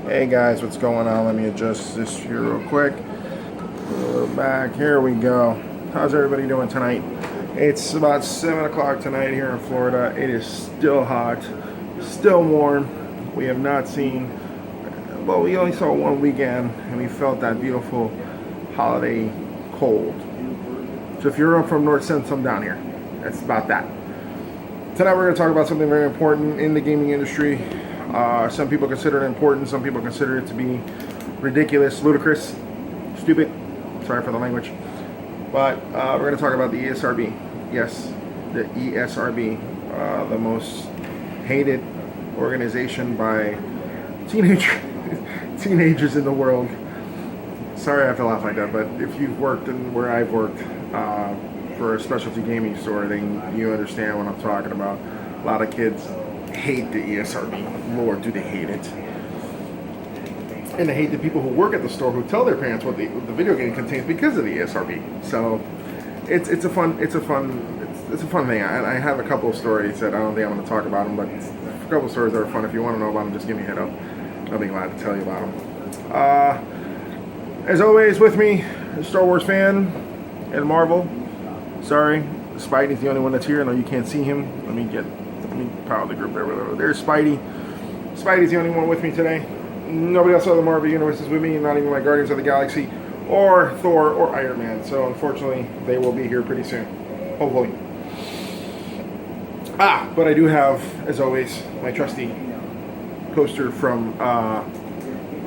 Hey guys, what's going on? Let me adjust this here real quick. We're back. Here we go. How's everybody doing tonight? It's about 7 o'clock tonight here in Florida. It is still hot, still warm. We have not seen, well, we only saw one weekend and we felt that beautiful holiday cold. So if you're up from north, send some down here. That's about that. Tonight we're going to talk about something very important in the gaming industry. Some people consider it important, some people consider it to be ridiculous, ludicrous, stupid. Sorry for the language. But we're going to talk about the ESRB. Yes, the ESRB, the most hated organization by teenagers in the world. Sorry I have to laugh like that, but if you've worked in where I've worked for a specialty gaming store, then you understand what I'm talking about. A lot of kids hate the ESRB. Lord, do they hate it. And they hate the people who work at the store who tell their parents what the video game contains because of the ESRB. So it's a fun thing. I have a couple of stories that I don't think I'm going to talk about them, but a couple of stories that are fun. If you want to know about them, just give me a hit up. I'll be glad to tell you about them. As always, with me, a Star Wars fan and Marvel. Sorry, Spidey's the only one that's here. I know you can't see him. Let me power the group there. There's Spidey. Spidey's the only one with me today. Nobody else out of the Marvel Universe is with me, not even my Guardians of the Galaxy, or Thor, or Iron Man. So unfortunately, they will be here pretty soon. Hopefully. But I do have, as always, my trusty poster from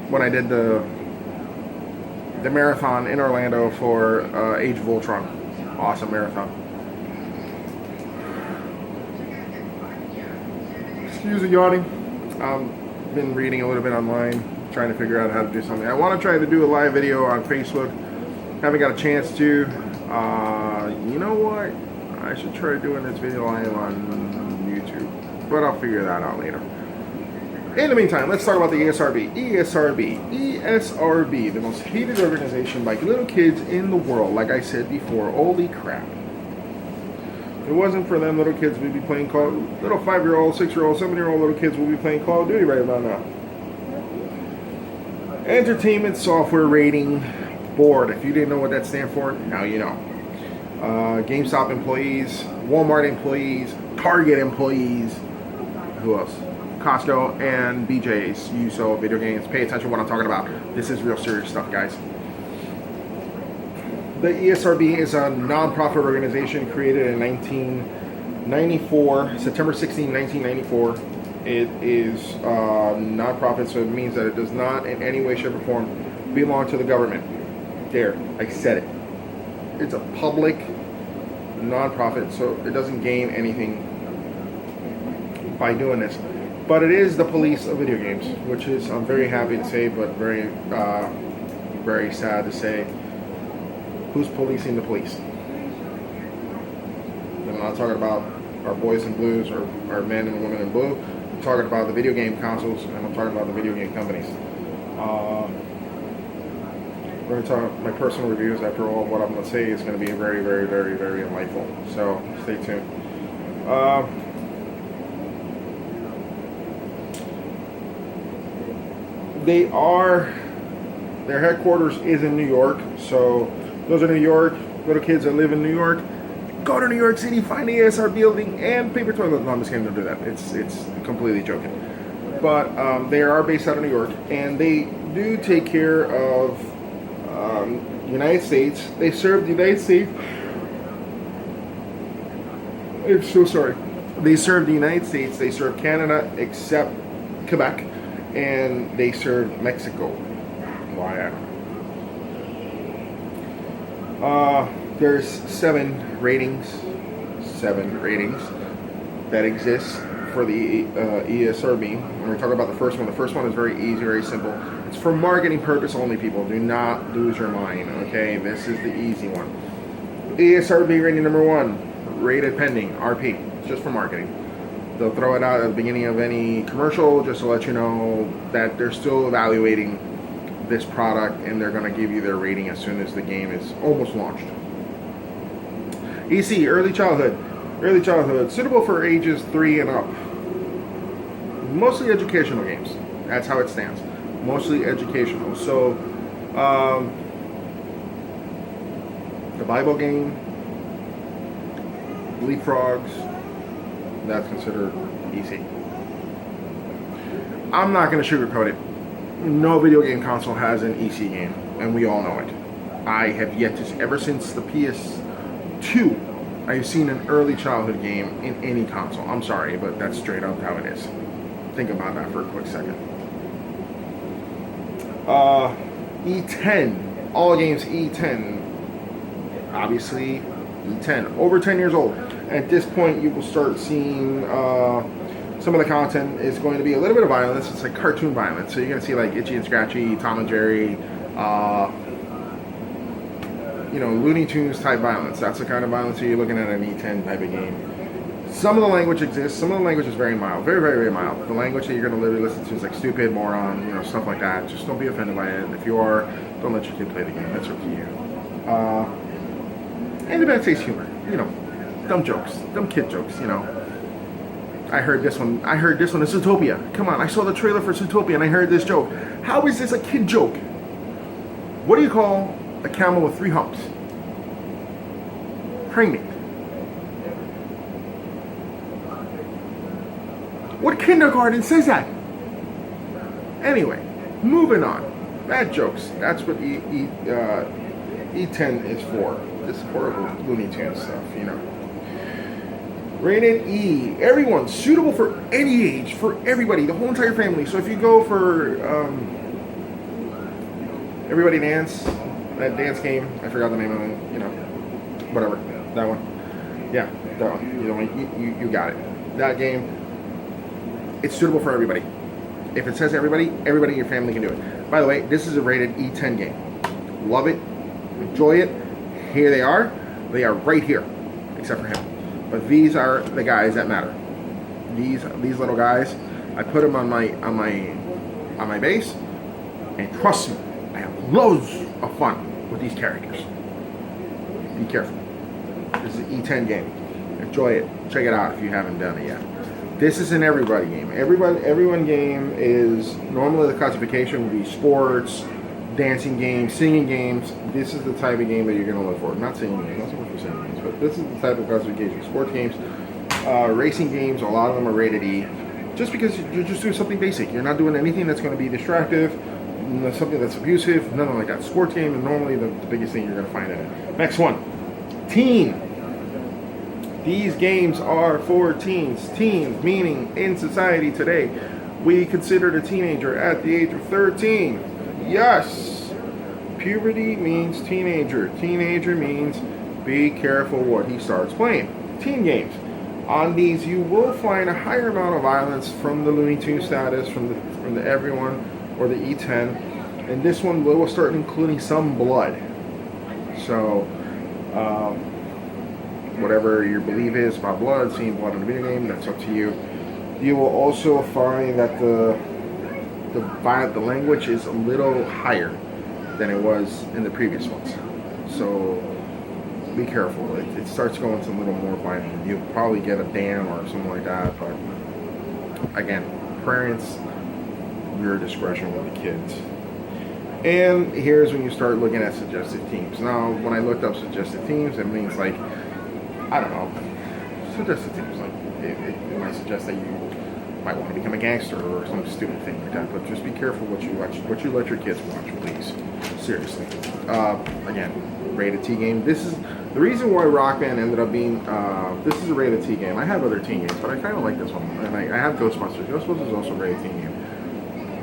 when I did the marathon in Orlando for Age of Ultron. Awesome marathon. Excuse the yawning. Been reading a little bit online, trying to figure out how to do something. I want to try to do a live video on Facebook. Haven't got a chance to. You know what? I should try doing this video live on YouTube, but I'll figure that out later. In the meantime, let's talk about the ESRB. ESRB, the most hated organization by little kids in the world. Like I said before, holy crap. If it wasn't for them, little kids would be playing little 5-year-old, 6-year-old, 7-year-old little kids would be playing Call of Duty right about now. Entertainment Software Rating Board. If you didn't know what that stands for, now you know. GameStop employees, Walmart employees, Target employees, who else? Costco and BJ's. You sell video games. Pay attention to what I'm talking about. This is real serious stuff, guys. The ESRB is a non-profit organization created in 1994, September 16, 1994. It is non-profit, so it means that it does not in any way, shape, or form belong to the government. There, I said it. It's a public non-profit, so it doesn't gain anything by doing this. But it is the police of video games, which is, I'm very happy to say, but very, very sad to say. Who's policing the police? I'm not talking about our boys in blues or our men and women in blue. I'm talking about the video game consoles, and I'm talking about the video game companies. We're going to talk my personal reviews. After all, what I'm going to say is going to be very, very, very, very delightful. So stay tuned. Their headquarters is in New York, so those are New York, little kids that live in New York, go to New York City, find the ESRB building, and paper toilet. No, I'm just kidding, don't do that. It's completely joking. But they are based out of New York, and they do take care of United States. They serve the United States. I'm so sorry. They serve the United States, they serve Canada, except Quebec, and they serve Mexico. Why? There's seven ratings that exist for the ESRB. And we're talking about the first one. The first one is very easy, very simple. It's for marketing purpose only, people. Do not lose your mind, okay? This is the easy one. ESRB rating number 1, rated pending, RP. It's just for marketing. They'll throw it out at the beginning of any commercial just to let you know that they're still evaluating this product, and they're going to give you their rating as soon as the game is almost launched. EC, early childhood, suitable for ages 3 and up. Mostly educational games. That's how it stands. mostly educational. So the Bible game, leapfrogs, that's considered easy. I'm not going to sugarcoat it. No video game console has an EC game, and we all know it. I have yet to, ever since the PS2, I've seen an early childhood game in any console. I'm sorry, but that's straight up how it is. Think about that for a quick second. E10, all games E10, obviously E10, over 10 years old. At this point, you will start seeing some of the content is going to be a little bit of violence. It's like cartoon violence. So you're going to see like Itchy and Scratchy, Tom and Jerry, Looney Tunes type violence. That's the kind of violence you're looking at an E10 type of game. Some of the language exists. Some of the language is very mild. Very, very, very mild. The language that you're going to literally listen to is like stupid, moron, stuff like that. Just don't be offended by it. If you are, don't let your kid play the game. That's up to you. And the bad taste humor. Dumb jokes. Dumb kid jokes, I heard this one. I heard this one. It's Zootopia. Come on, I saw the trailer for Zootopia and I heard this joke. How is this a kid joke? What do you call a camel with 3 humps? Primate. What kindergarten says that? Anyway, moving on. Bad jokes. That's what E10 is for. This horrible Looney Tunes stuff, Rated E. Everyone. Suitable for any age. For everybody. The whole entire family. So if you go for Everybody Dance, that dance game, I forgot the name of it, whatever. That one. Yeah, that one. You got it. That game, it's suitable for everybody. If it says everybody in your family can do it. By the way, this is a rated E10 game. Love it. Enjoy it. Here they are. They are right here. Except for him. But these are the guys that matter. These little guys, I put them on my base, and trust me, I have loads of fun with these characters. Be careful. This is an E10 game. Enjoy it. Check it out if you haven't done it yet. This is an everybody game. Everyone game is normally the classification would be sports, dancing games, singing games. This is the type of game that you're going to look for. Not singing games, not so much for singing games, but this is the type of classification. Sports games, racing games, a lot of them are rated E. Just because you're just doing something basic. You're not doing anything that's going to be distractive, something that's abusive, nothing like that. Sports game is normally the biggest thing you're going to find in it. Next one. Teen. These games are for teens. Teens, meaning in society today, we consider a teenager at the age of 13. Yes. Puberty means teenager. Teenager means be careful what he starts playing. Teen games. On these, you will find a higher amount of violence from the Looney Tunes status, from the Everyone or the E10. And this one will start including some blood. So, whatever your belief is about blood, seeing blood in a video game, that's up to you. You will also find that the language is a little higher than it was in the previous ones. So be careful. It starts going to a little more violent. You'll probably get a ban or something like that. But again, parents, your discretion with the kids. And here's when you start looking at suggested themes. Now, when I looked up suggested themes, it means like, I don't know, suggested themes. Like it might suggest that you might want to become a gangster or some stupid thing like that. But just be careful what you watch, what you let your kids watch, please. Seriously. Again, rated T game. This is the reason why Rock Band ended up being. This is a rated T game. I have other teen games, but I kind of like this one. And I have Ghostbusters. Ghostbusters is also a rated teen game.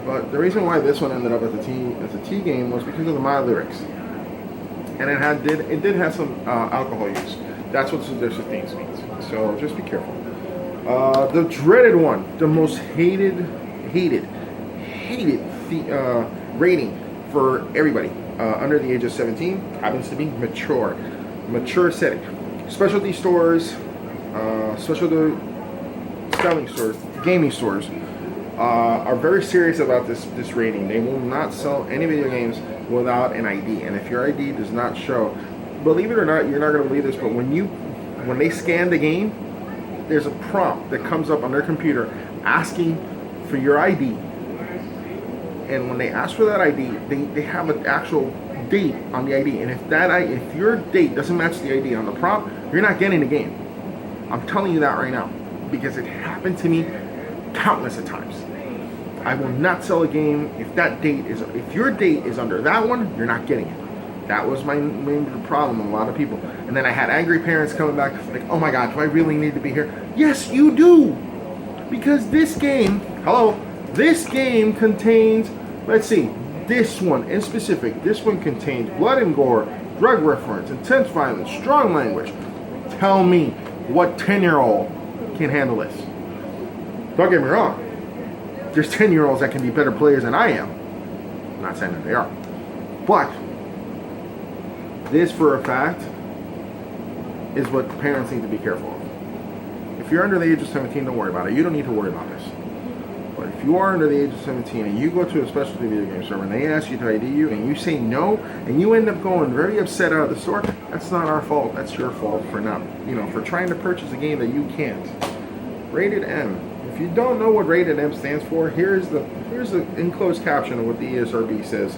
But the reason why this one ended up as a T game was because of the mild lyrics, and it did have some alcohol use. That's what suggested themes means. So just be careful. The dreaded one, the most hated rating for everybody under the age of 17 happens to be mature setting. Specialty stores, specialty selling stores, gaming stores are very serious about this rating. They will not sell any video games without an ID, and if your ID does not show, believe it or not, you're not going to believe this, but when they scan the game, there's a prompt that comes up on their computer asking for your ID. And when they ask for that ID, they have an actual date on the ID. And if your date doesn't match the ID on the prop, you're not getting the game. I'm telling you that right now, because it happened to me countless of times. I will not sell a game if your date is under that one, you're not getting it. That was my main problem with a lot of people. And then I had angry parents coming back like, oh my God, do I really need to be here? Yes, you do. Because this game contains, let's see, this one in specific, this one contains blood and gore, drug reference, intense violence, strong language. Tell me what 10-year-old can handle this. Don't get me wrong. There's 10-year-olds that can be better players than I am. I'm not saying that they are. But this, for a fact, is what parents need to be careful of. If you're under the age of 17, don't worry about it. You don't need to worry about this. But if you are under the age of 17 and you go to a specialty video game store and they ask you to ID you and you say no and you end up going very upset out of the store, that's not our fault. That's your fault for not, for trying to purchase a game that you can't. Rated M. If you don't know what rated M stands for, here's the enclosed caption of what the ESRB says.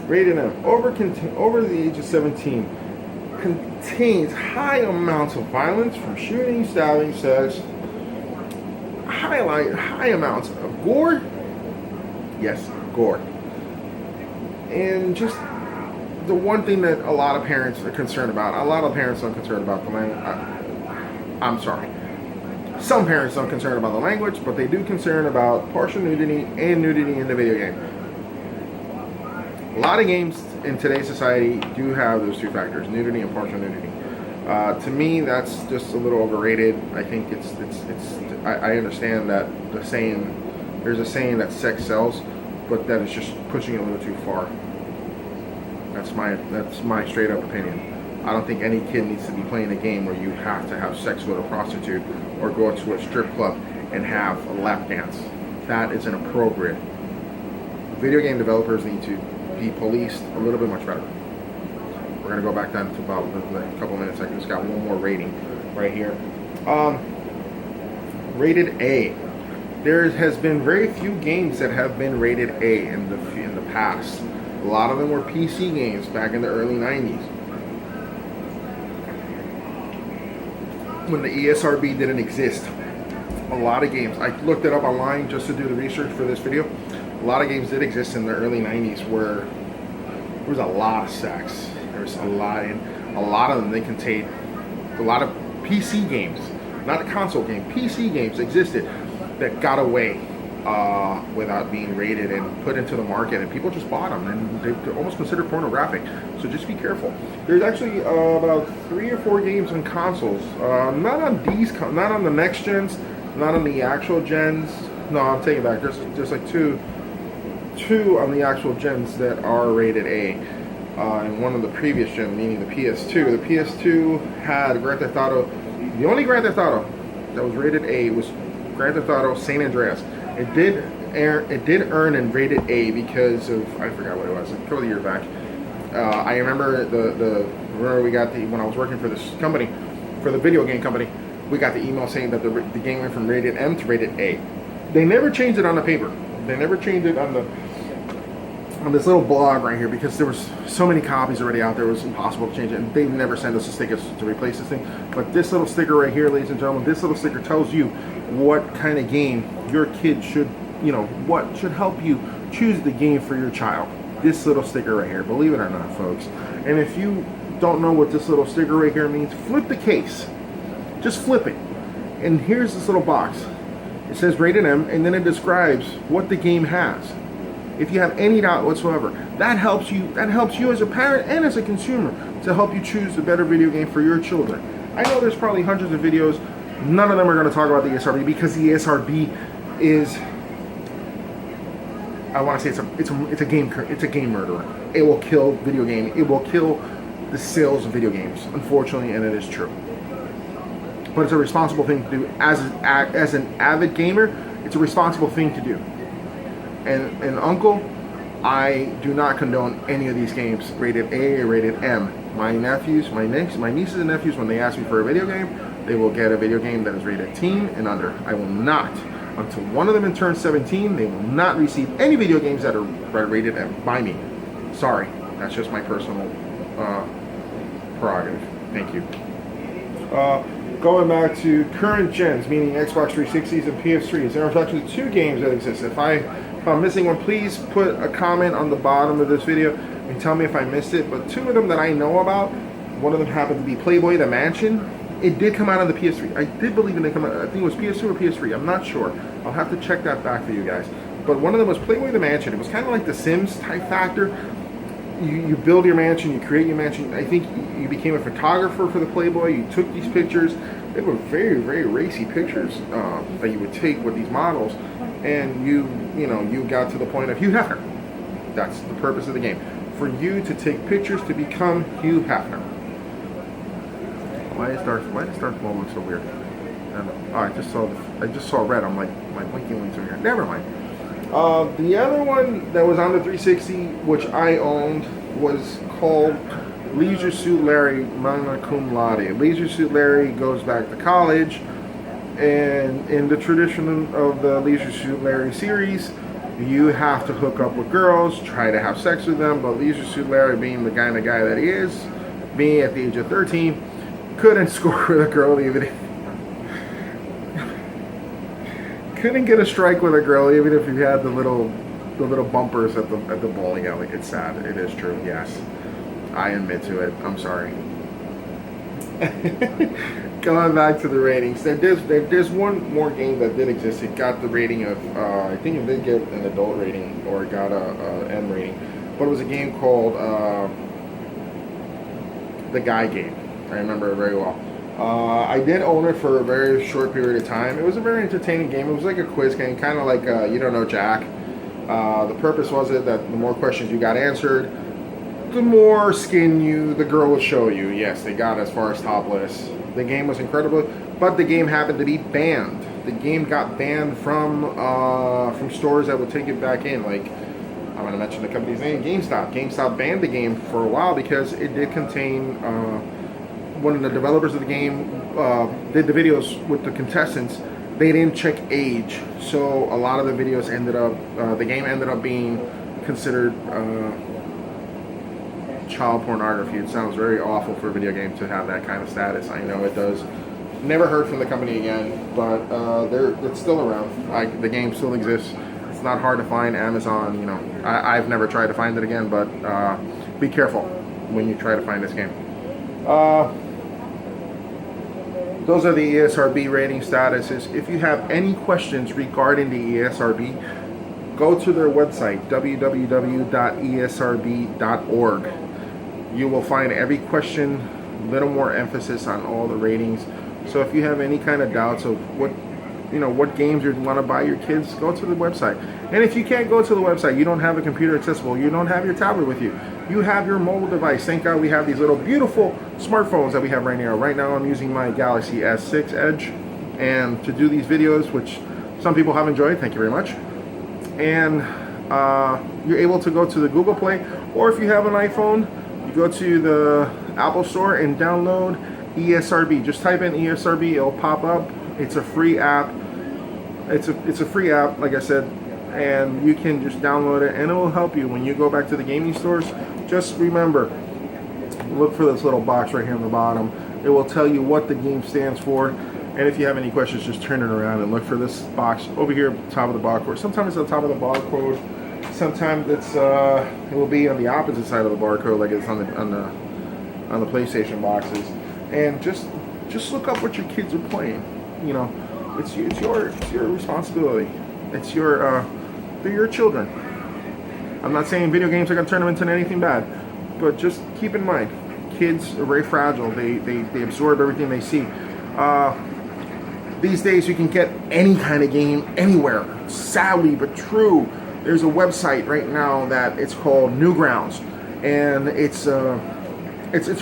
Rated M, over the age of 17, contains high amounts of violence from shooting, stabbing, sex, high amounts of gore. Yes, gore. And just the one thing that a lot of parents are concerned about, the language. I'm sorry. Some parents don't concern about the language, but they do concern about partial nudity and nudity in the video game. A lot of games in today's society do have those two factors, nudity and partial nudity. To me, that's just a little overrated. I think I understand that there's a saying that sex sells, but that is just pushing it a little too far. That's my straight up opinion. I don't think any kid needs to be playing a game where you have to have sex with a prostitute or go to a strip club and have a lap dance. That is inappropriate. Video game developers need to be policed a little bit much better. We're going to go back down to about a couple minutes. I just got one more rating right here. Rated A. There has been very few games that have been rated A in the past. A lot of them were PC games back in the early 90s. When the ESRB didn't exist, a lot of games, I looked it up online just to do the research for this video. A lot of games did exist in the early 90s where there was a lot of sex. There was a lot of them, they contained a lot of PC games, not a console game. PC games existed that got away without being rated and put into the market, and people just bought them, and they're almost considered pornographic. So just be careful. There's actually about 3 or 4 games on consoles, not on the next gens, not on the actual gens. No, I'm taking it back. There's like two on the actual gens that are rated A. And one of the previous gen, meaning the PS2. The PS2 had Grand Theft Auto. The only Grand Theft Auto that was rated A was Grand Theft Auto San Andreas. It did earn and rated A because of, I forgot what it was, a couple of years back. I remember we got when I was working for this company, for the video game company, we got the email saying that the game went from rated M to rated A. They never changed it on the paper. They never changed it on this little blog right here because there was so many copies already out there. It was impossible to change it, and they never sent us a sticker to replace this thing. But this little sticker right here, ladies and gentlemen, this little sticker tells you what kind of game your kid should, what should help you choose the game for your child. This little sticker right here, believe it or not, folks. And if you don't know what this little sticker right here means, flip the case. Just flip it. And here's this little box. It says rated M, and then it describes what the game has. If you have any doubt whatsoever, that helps you as a parent and as a consumer to help you choose a better video game for your children. I know there's probably hundreds of videos. None of them are going to talk about the ESRB because the ESRB is, I want to say it's a game murderer. It will kill video game. It will kill the sales of video games, unfortunately, and it is true. But it's a responsible thing to do as an avid gamer. It's a responsible thing to do. And uncle, I do not condone any of these games rated A or rated M. My nieces and nephews, when they ask me for a video game, they will get a video game that is rated teen and under. I will not Until one of them turns 17, they will not receive any video games that are rated by me. Sorry, that's just my personal prerogative. Thank you. Going back to current gens, meaning Xbox 360s and PS3s, there are actually 2 games that exist. If I'm missing one, please put a comment on the bottom of this video and tell me if I missed it. But 2 of them that I know about, one of them happened to be Playboy the Mansion. It did come out on the PS3. I did believe it did come out. I think it was PS2 or PS3. I'm not sure. I'll have to check that back for you guys. But one of them was Playboy the Mansion. It was kind of like the Sims type factor. You build your mansion, you create your mansion. I think you became a photographer for the Playboy. You took these pictures. They were very, very racy pictures that you would take with these models, and you got to the point of Hugh Hefner. That's the purpose of the game, for you to take pictures to become Hugh Hefner. Why does Darth Maul look so weird? I just saw red. I'm like, my blinking lights are here. Never mind. The other one that was on the 360, which I owned, was called Leisure Suit Larry Magna Cum Laude. Leisure Suit Larry goes back to college, and in the tradition of the Leisure Suit Larry series, you have to hook up with girls, try to have sex with them, but Leisure Suit Larry, being the guy that he is, being at the age of 13, couldn't score with a girl even if couldn't get a strike with a girl even if you had the little bumpers at the bowling alley. It's sad. It is true. Yes, I admit to it. I'm sorry. Going back to the ratings, there's one more game that did exist. It got the rating of I think it did get an adult rating, or it got a M rating, but it was a game called The Guy Game. I remember it very well. I did own it for a very short period of time. It was a very entertaining game. It was like a quiz game, kind of like You Don't Know Jack. The purpose was that the more questions you got answered, the more skin the girl would show you. Yes, they got as far as topless. The game was incredible, but the game happened to be banned. The game got banned from stores that would take it back in. Like, I'm going to mention the company's name, GameStop. GameStop banned the game for a while because it did contain... one of the developers of the game did the videos with the contestants. They didn't check age, so a lot of the videos the game ended up being considered child pornography. It sounds very awful for a video game to have that kind of status. I know it does. Never heard from the company again, but it's still around. The game still exists. It's not hard to find. Amazon, I've never tried to find it again, but be careful when you try to find this game. Those are the ESRB rating statuses. If you have any questions regarding the ESRB, go to their website, www.esrb.org. You will find every question, a little more emphasis on all the ratings. So if you have any kind of doubts of what games you want to buy your kids, go to the website. And if you can't go to the website, you don't have a computer accessible, you don't have your tablet with you, you have your mobile device. Thank God we have these little beautiful smartphones that we have right now. Right now I'm using my Galaxy S6 Edge, and to do these videos, which some people have enjoyed, thank you very much. And you're able to go to the Google Play, or if you have an iPhone, you go to the Apple Store and download ESRB. Just type in ESRB, it'll pop up. It's a free app. It's a free app, like I said, and you can just download it, and it will help you when you go back to the gaming stores. Just remember, look for this little box right here on the bottom. It will tell you what the game stands for, and if you have any questions, just turn it around and look for this box over here at the top of the barcode. Sometimes it's on top of the barcode. Sometimes it will be on the opposite side of the barcode, like it's on the PlayStation boxes. And just look up what your kids are playing. It's your responsibility. They're your children. I'm not saying video games are going to turn them into anything bad, but just keep in mind, kids are very fragile. They absorb everything they see. These days you can get any kind of game anywhere. Sadly but true, there's a website right now that it's called Newgrounds, and it's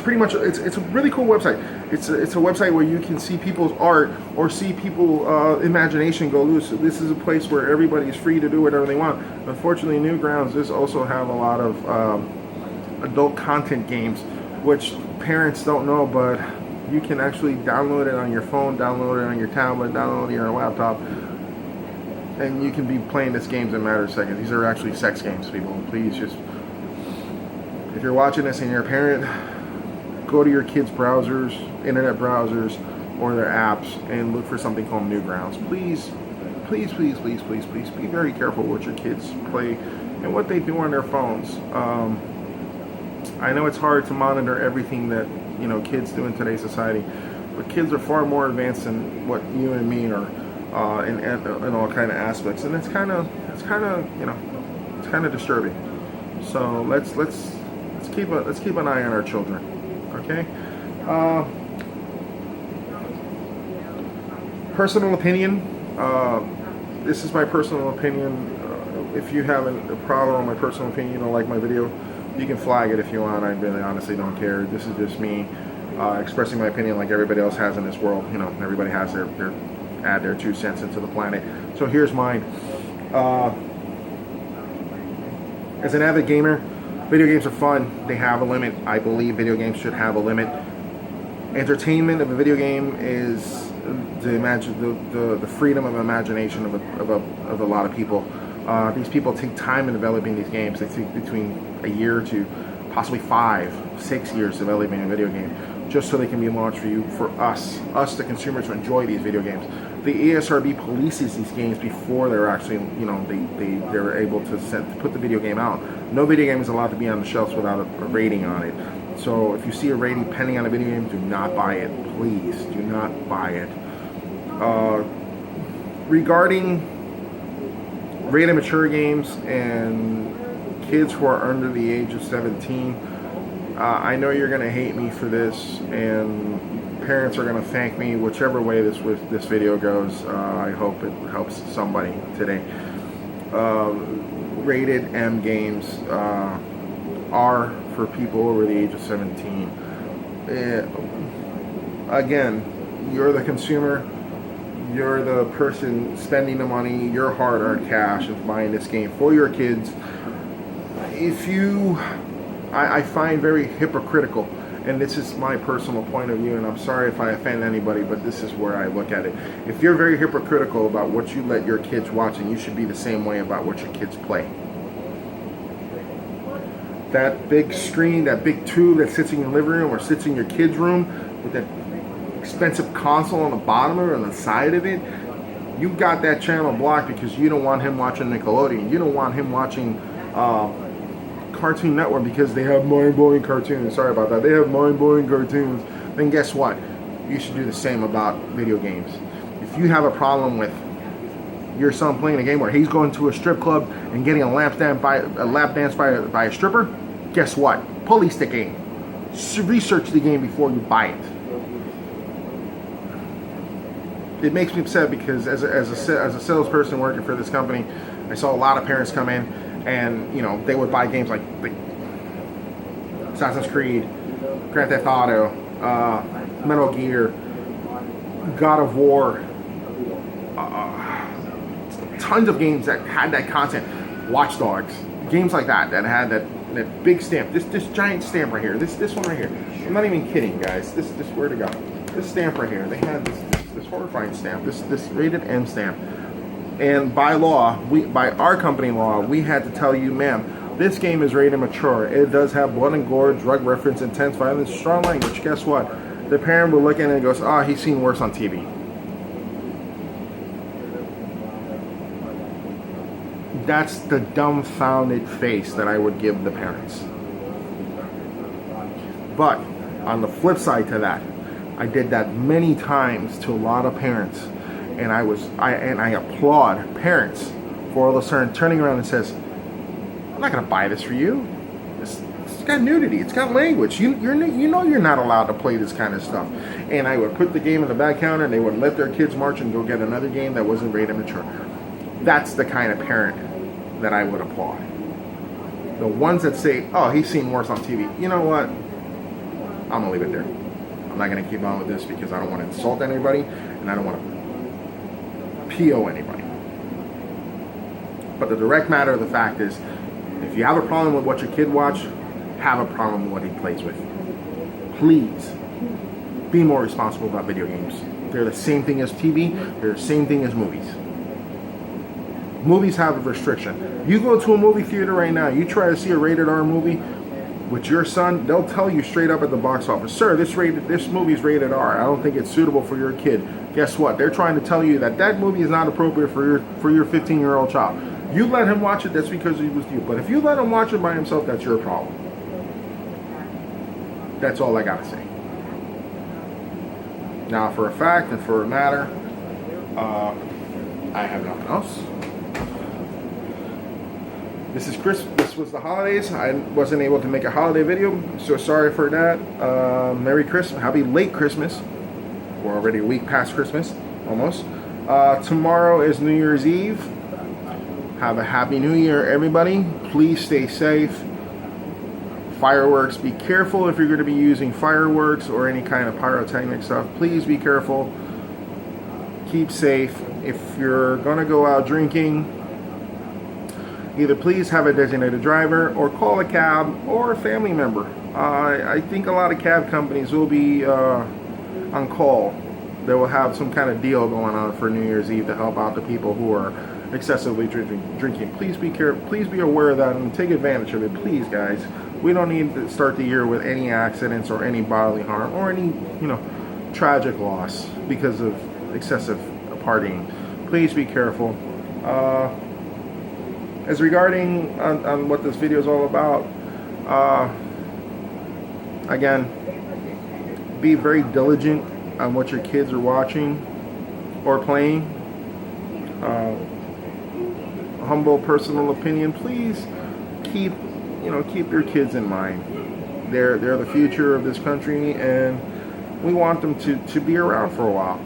pretty much it's a really cool website. It's a website where you can see people's art or see people's imagination go loose. This is a place where everybody is free to do whatever they want. Unfortunately, Newgrounds does also have a lot of adult content games, which parents don't know, but you can actually download it on your phone, download it on your tablet, download it on your laptop. and you can be playing this games in a matter of seconds. These are actually sex games, people. Please just, if you're watching this and you're a parent, go to your kids' browsers, internet browsers, or their apps, and look for something called Newgrounds. Please, please, please, please, please, please be very careful what your kids play and what they do on their phones. I know it's hard to monitor everything that kids do in today's society, but kids are far more advanced than what you and me are in all kind of aspects, and it's kind of disturbing. So let's keep an eye on our children. Okay. Personal opinion. This is my personal opinion. If you have a problem with my personal opinion, you don't like my video, you can flag it if you want. I really honestly don't care. This is just me expressing my opinion like everybody else has in this world. Everybody has add their 2 cents into the planet. So here's mine. As an avid gamer, video games are fun. They have a limit. I believe video games should have a limit. Entertainment of a video game is the freedom of imagination of a lot of people. These people take time in developing these games. They take between a year to possibly 5-6 years developing a video game, just so they can be launched for us the consumers, to enjoy these video games. The ESRB polices these games before they're actually, they're able to put the video game out. No video game is allowed to be on the shelves without a rating on it. So if you see a rating pending on a video game, do not buy it. Please do not buy it. Regarding rated mature games and kids who are under the age of 17, I know you're going to hate me for this, and parents are going to thank me whichever way this video goes. I hope it helps somebody today. Rated M games are for people over the age of 17. Again, you're the consumer. You're the person spending the money, your hard-earned cash, and buying this game for your kids. I find very hypocritical, and this is my personal point of view, and I'm sorry if I offend anybody, but this is where I look at it. If you're very hypocritical about what you let your kids watch, and you should be the same way about what your kids play. That big screen, that big tube that sits in your living room or sits in your kid's room with that expensive console on the bottom or on the side of it, you got that channel blocked because you don't want him watching Nickelodeon. You don't want him watching Cartoon Network because they have mind-blowing cartoons. Sorry about that. They have mind-blowing cartoons. Then guess what? You should do the same about video games. If you have a problem with your son playing a game where he's going to a strip club and getting a lap dance by a stripper, guess what? Police the game. Research the game before you buy it. It makes me upset because as a salesperson working for this company, I saw a lot of parents come in and they would buy games like Assassin's Creed, Grand Theft Auto, Metal Gear, God of War, tons of games that had that content, Watch Dogs, games like that had that big stamp, this giant stamp right here, this one right here. I'm not even kidding, guys. This where to go? This stamp right here. They had this horrifying stamp, this rated M stamp. And by law, by our company law, we had to tell you, ma'am, this game is rated mature. It does have blood and gore, drug reference, intense violence, strong language. Guess what? The parent will look at it and goes, he's seen worse on TV. That's the dumbfounded face that I would give the parents. But on the flip side to that, I did that many times to a lot of parents. And I applaud parents for all of a sudden turning around and says, I'm not going to buy this for you. It's got nudity. It's got language. You know you're not allowed to play this kind of stuff. And I would put the game in the back counter and they would let their kids march and go get another game that wasn't rated mature. That's the kind of parent that I would applaud. The ones that say, he's seen worse on TV. You know what? I'm going to leave it there. I'm not going to keep on with this because I don't want to insult anybody and I don't want to PO anybody. But the direct matter of the fact is, if you have a problem with what your kid watch, have a problem with what he plays with. Please be more responsible about video games. They're the same thing as TV. They're the same thing as movies. Movies have a restriction. You go to a movie theater right now, you try to see a rated R movie with your son, they'll tell you straight up at the box office, sir, this movie's rated R. I don't think it's suitable for your kid. Guess what? They're trying to tell you that movie is not appropriate for your 15-year-old child. You let him watch it, that's because he was you. But if you let him watch it by himself, that's your problem. That's all I gotta say. Now, for a fact and for a matter, I have nothing else. This is Chris. This was the holidays. I wasn't able to make a holiday video, so sorry for that. Merry Christmas. Happy late Christmas. We're already a week past Christmas, almost. Tomorrow is New Year's Eve. Have a happy New Year, everybody. Please stay safe. Fireworks, be careful if you're going to be using fireworks or any kind of pyrotechnic stuff. Please be careful. Keep safe. If you're going to go out drinking, either please have a designated driver or call a cab or a family member. I think a lot of cab companies will be on call. They will have some kind of deal going on for New Year's Eve to help out the people who are excessively drinking. Please be careful. Please be aware of that and take advantage of it. Please, guys. We don't need to start the year with any accidents or any bodily harm or any, tragic loss because of excessive partying. Please be careful. As regarding on what this video is all about, again, be very diligent on what your kids are watching or playing. Humble personal opinion, please keep your kids in mind. They're the future of this country, and we want them to be around for a while.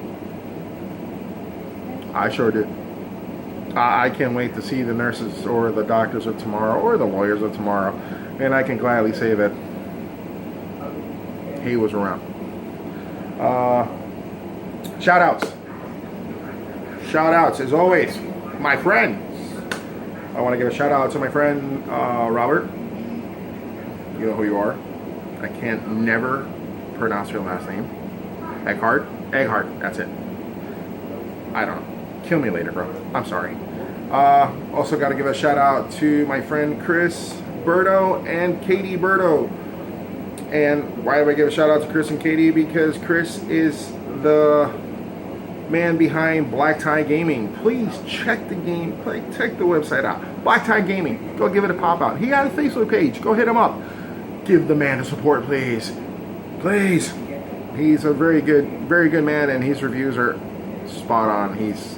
I sure did. I can't wait to see the nurses or the doctors of tomorrow or the lawyers of tomorrow, and I can gladly say that he was around. Shout outs as always, my friends. I want to give a shout out to my friend Robert. You know who you are. I can't never pronounce your last name. Eckhart, that's it. I don't know. Kill me later, bro. I'm sorry. Also got to give a shout out to my friend Chris Berto and Katie Berto. And why do I give a shout out to Chris and Katie? Because Chris is the man behind Black Tie Gaming. Please check the website out. Black Tie Gaming. Go give it a pop out. He got a Facebook page. Go hit him up. Give the man the support, please. Please. He's a very good man, and his reviews are spot on. He's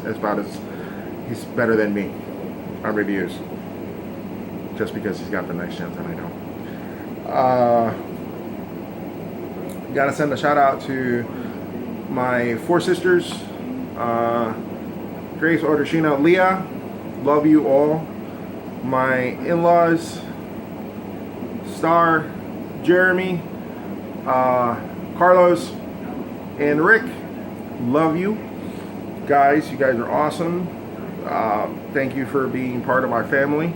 better than me on reviews. Just because he's got the next gens and I don't. Gotta send a shout out to my 4 sisters, Grace, Ordershina, Leah, love you all. My in-laws, Star, Jeremy, Carlos, and Rick, love you guys. You guys are awesome. Thank you for being part of my family.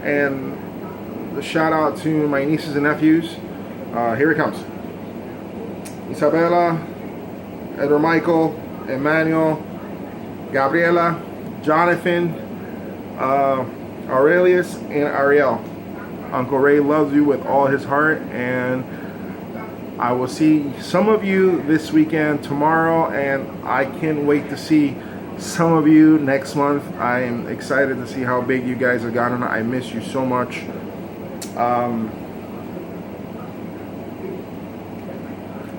And the shout out to my nieces and nephews. Here it comes. Isabella, Edward Michael, Emmanuel, Gabriela, Jonathan, Aurelius, and Ariel. Uncle Ray loves you with all his heart, and I will see some of you this weekend, tomorrow, and I can't wait to see some of you next month. I am excited to see how big you guys have gotten. I miss you so much.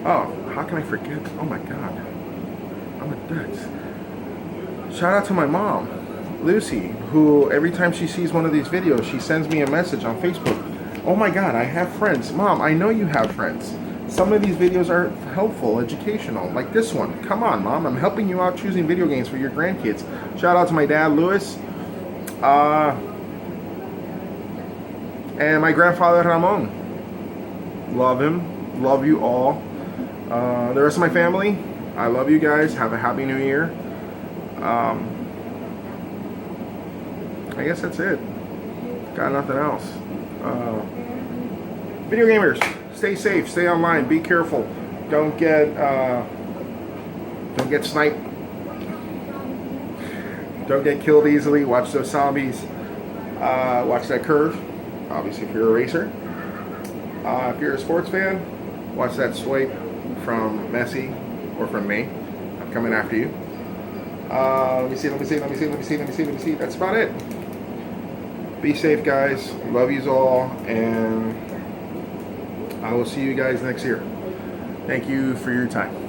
Oh, how can I forget? Oh my God. I'm a Dutch. Shout out to my mom, Lucy, who every time she sees one of these videos, she sends me a message on Facebook. Oh my God, I have friends. Mom, I know you have friends. Some of these videos are helpful, educational, like this one. Come on, Mom, I'm helping you out choosing video games for your grandkids. Shout out to my dad, Louis. And my grandfather, Ramon. Love him. Love you all. The rest of my family, I love you guys. Have a happy new year. I guess that's it. Got nothing else. Video gamers, stay safe, stay online, be careful. Don't get sniped. Don't get killed easily. Watch those zombies. Watch that curve. Obviously, if you're a racer. If you're a sports fan, watch that swipe from Messi or from me. I'm coming after you. Let me see. That's about it. Be safe, guys. Love yous all, and I will see you guys next year. Thank you for your time.